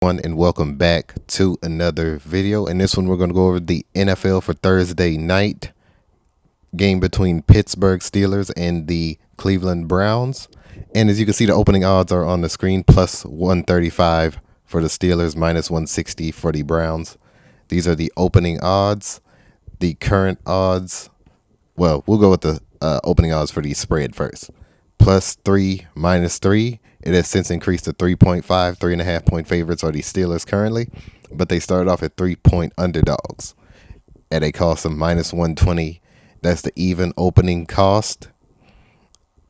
And welcome back to another video. In this one, we're going to go over the NFL for Thursday night game between Pittsburgh Steelers and the Cleveland Browns. And as you can see, the opening odds are on the screen: plus 135 for the Steelers, minus 160 for the Browns. These are the opening odds. The current odds, well, we'll go with the opening odds for the spread first. Plus 3, minus 3. It has since increased to 3.5, 3.5 point favorites are the Steelers currently, but they started off at 3-point underdogs at a cost of minus 120. That's the even opening cost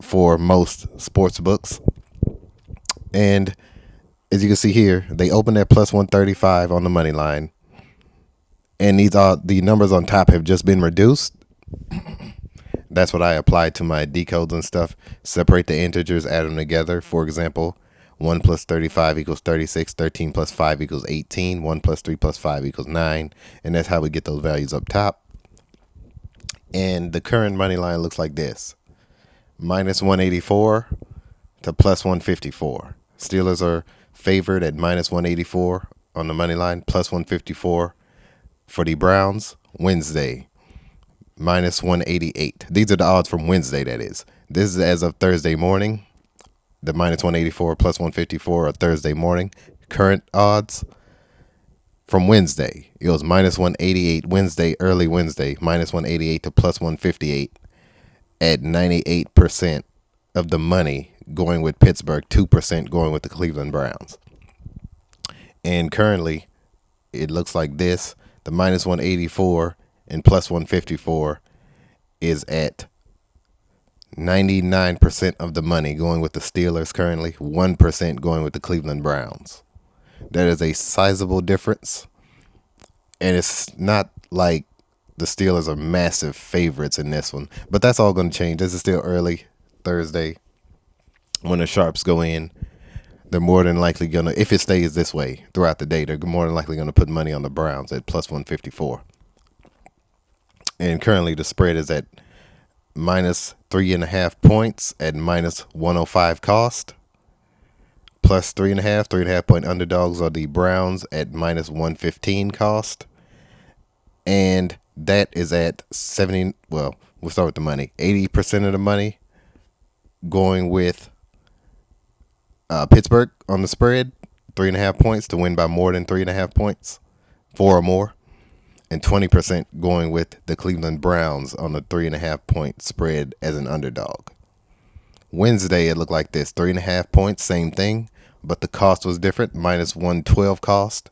for most sports books. And as you can see here, they opened at plus 135 on the money line. And these are the numbers on top have just been reduced. That's what I applied to my decodes and stuff. Separate the integers, add them together. For example, 1 plus 35 equals 36. 13 plus 5 equals 18. 1 plus 3 plus 5 equals 9. And that's how we get those values up top. And the current money line looks like this: minus 184 to plus 154. Steelers are favored at minus 184 on the money line, plus 154 for the Browns. Wednesday, minus 188. These are the odds from Wednesday, that is. This is as of Thursday morning. The minus 184 plus 154 are Thursday morning. Current odds from Wednesday, it was minus 188 Wednesday, early Wednesday, minus 188 to plus 158 at 98% of the money going with Pittsburgh, 2% going with the Cleveland Browns. And currently, it looks like this: the minus 184 and plus 154 is at 99% of the money going with the Steelers currently, 1% going with the Cleveland Browns. That is a sizable difference. And it's not like the Steelers are massive favorites in this one. But that's all going to change. This is still early Thursday. When the sharps go in, they're more than likely going to, if it stays this way throughout the day, they're more than likely going to put money on the Browns at plus 154. And currently the spread is at minus 3.5 points at minus 105 cost. Plus 3.5 point underdogs are the Browns at minus 115 cost. And that is at 70. Well, we'll start with the money. 80% of the money going with Pittsburgh on the spread, 3.5 points to win by more than 3.5 points, 4 or more. And 20% going with the Cleveland Browns on the 3.5 point spread as an underdog. Wednesday, it looked like this: 3.5 points, same thing, but the cost was different, minus 112 cost.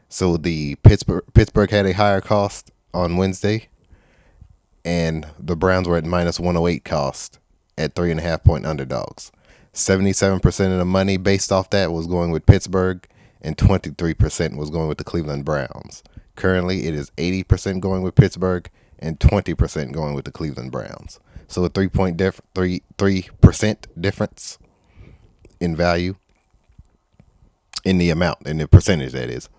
So the Pittsburgh had a higher cost on Wednesday, and the Browns were at minus 108 cost at 3.5 point underdogs. 77% of the money based off that was going with Pittsburgh, and 23% was going with the Cleveland Browns. Currently, it is 80% going with Pittsburgh and 20% going with the Cleveland Browns. So a 3% difference in value, in the amount, in the percentage, that is.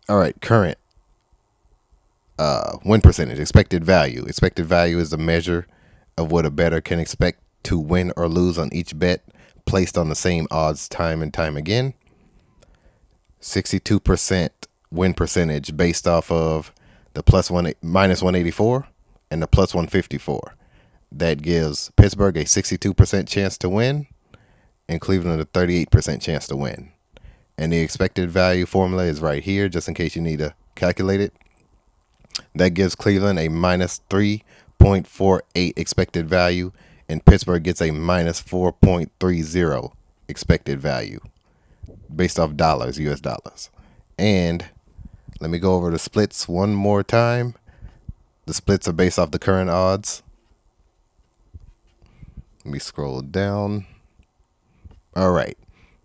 All right, current win percentage, expected value. Expected value is a measure of what a bettor can expect to win or lose on each bet placed on the same odds time and time again. 62% win percentage based off of the minus 184 and the plus 154. That gives Pittsburgh a 62% chance to win and Cleveland a 38% chance to win. And the expected value formula is right here, just in case you need to calculate it. That gives Cleveland a minus 3.48 expected value, and Pittsburgh gets a minus 4.30 expected value based off dollars, US dollars. And let me go over the splits one more time. The splits are based off the current odds. Let me scroll down. All right.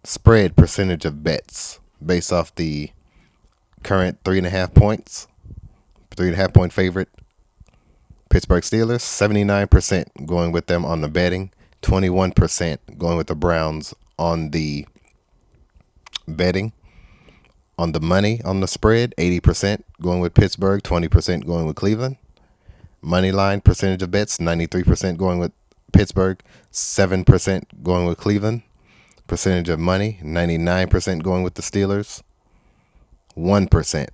Spread percentage of bets based off the current 3.5 points. 3.5 point favorite Pittsburgh Steelers. 79% going with them on the betting. 21% going with the Browns on the betting. On the money on the spread, 80% going with Pittsburgh, 20% going with Cleveland. Money line percentage of bets, 93% going with Pittsburgh, 7% going with Cleveland. Percentage of money, 99% going with the Steelers, 1%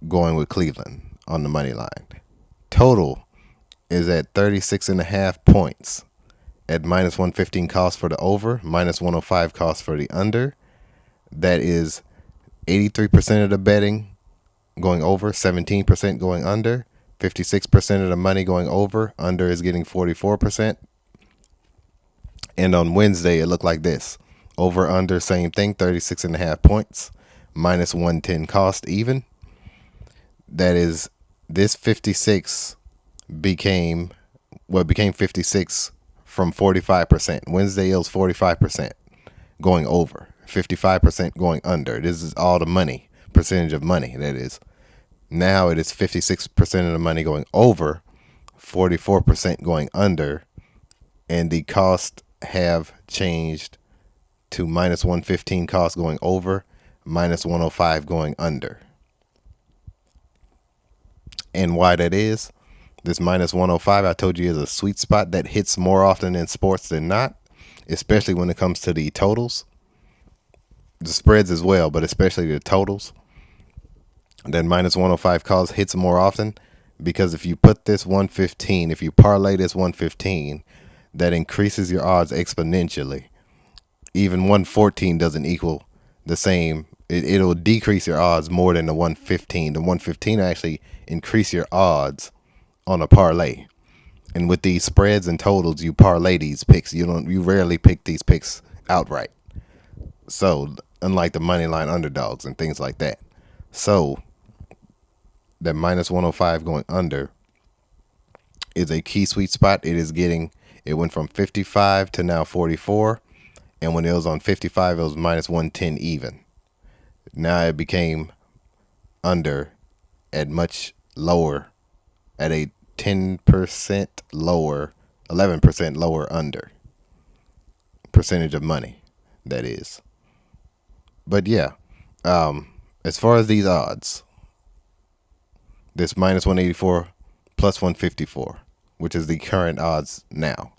going with Cleveland on the money line. Total is at 36.5 points at minus 115 cost for the over, minus 105 cost for the under. That is 83% of the betting going over, 17% going under, 56% of the money going over. Under is getting 44%. And on Wednesday, it looked like this. Over, under, same thing, 36.5 points, minus 110 cost even. That is, this 56 became 56 from 45%. Wednesday, it was 45% going over, 55% going under. This is all the money, percentage of money, that is. Now it is 56% of the money going over, 44% going under, and the cost have changed to minus 115 cost going over, minus 105 going under. And why that is, this minus 105 I told you is a sweet spot that hits more often in sports than not, especially when it comes to the totals. The spreads as well, but especially the totals. That minus 105 cost hits more often because if you put this 115, if you parlay this 115, that increases your odds exponentially. Even 114 doesn't equal the same. It'll decrease your odds more than the 115. The 115 actually increase your odds on a parlay. And with these spreads and totals, you parlay these picks. You rarely pick these picks outright. So unlike the money line underdogs and things like that. So that minus 105 going under is a key sweet spot. It went from 55 to now 44. And when it was on 55, it was minus 110 even. Now it became under at much lower, at a 10% lower, 11% lower under percentage of money, that is. But yeah, as far as these odds, this minus 184 plus 154, which is the current odds now.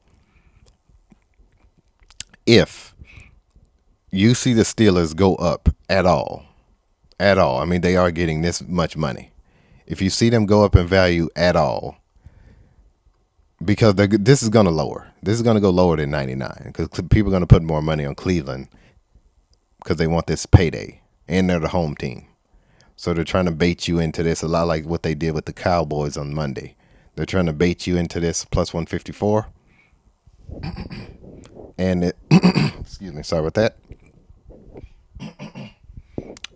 If you see the Steelers go up at all, I mean, they are getting this much money. If you see them go up in value at all, because this is going to lower. This is going to go lower than 99 because people are going to put more money on Cleveland because they want this payday, and they're the home team. So they're trying to bait you into this a lot like what they did with the Cowboys on Monday. They're trying to bait you into this plus 154. And excuse me, sorry about that.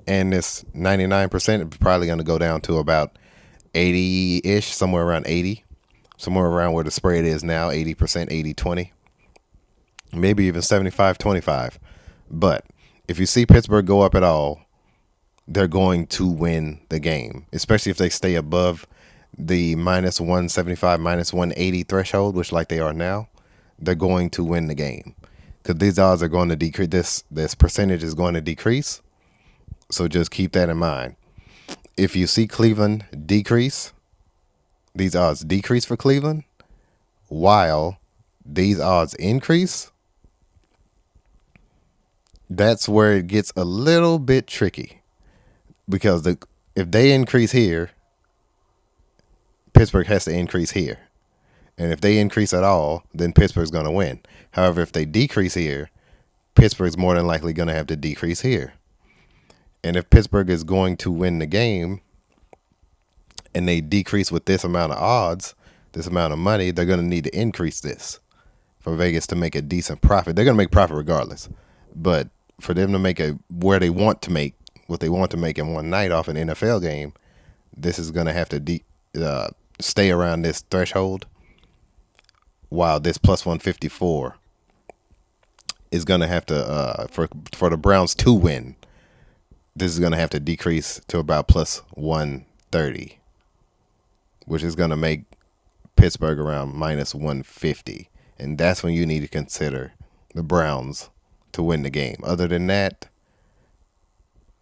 And this 99% is probably going to go down to about 80-ish, somewhere around 80. Somewhere around where the spread is now, 80%, 80-20. Maybe even 75-25. But if you see Pittsburgh go up at all, they're going to win the game, especially if they stay above the minus 175, minus 180 threshold, which like they are now. They're going to win the game because these odds are going to decrease. This percentage is going to decrease. So just keep that in mind. If you see Cleveland decrease, these odds decrease for Cleveland, while these odds increase, that's where it gets a little bit tricky. Because if they increase here, Pittsburgh has to increase here. And if they increase at all, then Pittsburgh's going to win. However, if they decrease here, Pittsburgh's more than likely going to have to decrease here. And if Pittsburgh is going to win the game and they decrease with this amount of odds, this amount of money, they're going to need to increase this for Vegas to make a decent profit. They're going to make profit regardless. But for them to make what they want to make in one night off an NFL game, this is going to have to stay around this threshold, while this plus 154 is going to have to, for the Browns to win, this is going to have to decrease to about plus 130, which is going to make Pittsburgh around minus 150. And that's when you need to consider the Browns to win the game. Other than that,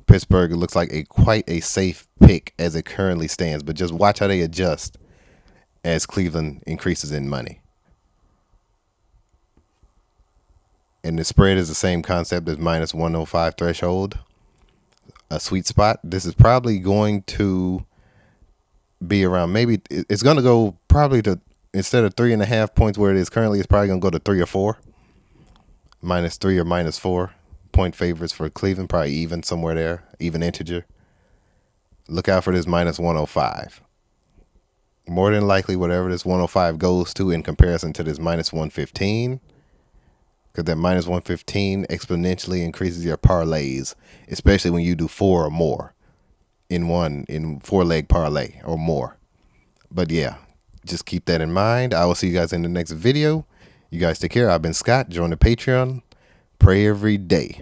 Pittsburgh looks like quite a safe pick as it currently stands. But just watch how they adjust as Cleveland increases in money. And the spread is the same concept as minus 105 threshold, a sweet spot. This is probably going to be around, maybe it's going to go probably to, instead of 3.5 points where it is currently, it's probably going to go to 3 or 4, -3 or -4 point favorites for Cleveland, probably even somewhere there, even integer. Look out for this minus 105. More than likely, whatever this 105 goes to in comparison to this minus 115, because that minus 115 exponentially increases your parlays, especially when you do 4 or more in 4-leg parlay or more. But yeah, just keep that in mind. I will see you guys in the next video. You guys take care. I've been Scott. Join the Patreon. Pray every day.